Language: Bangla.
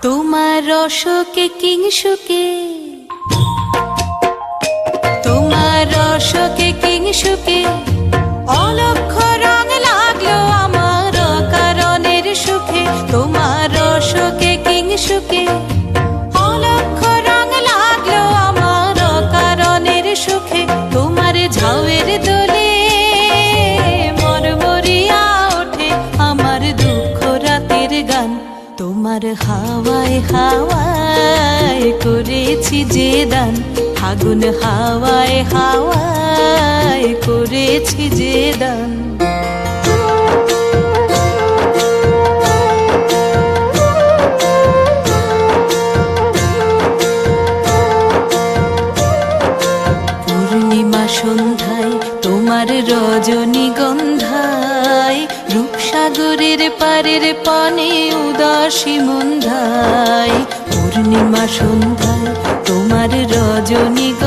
তোমার রসকে কিংসুকে, তোমার রসকে কিংসুকে অলক্ষ রং লাগলো আমার অকারণের সুখে। তোমার রসকে কিংসুকে অলক্ষ রং লাগলো আমার অকারণের সুখে। তোমার ঝাউয়ের দোলে মরমরিয়া ওঠে আমার দুঃখ রাতের গান। তোমার হাওয়ায় হাওয়ায় করেছি যে দান, ফাগুন হাওয়ায় হাওয়ায় করেছি যে দান। পূর্ণিমা সন্ধ্যায় তোমার রজনীগন্ধায়, রূপসাগরের পারের পানে উদাসী মন্ধায়। পূর্ণিমা সন্ধ্যায় তোমার রজনীগন্ধায়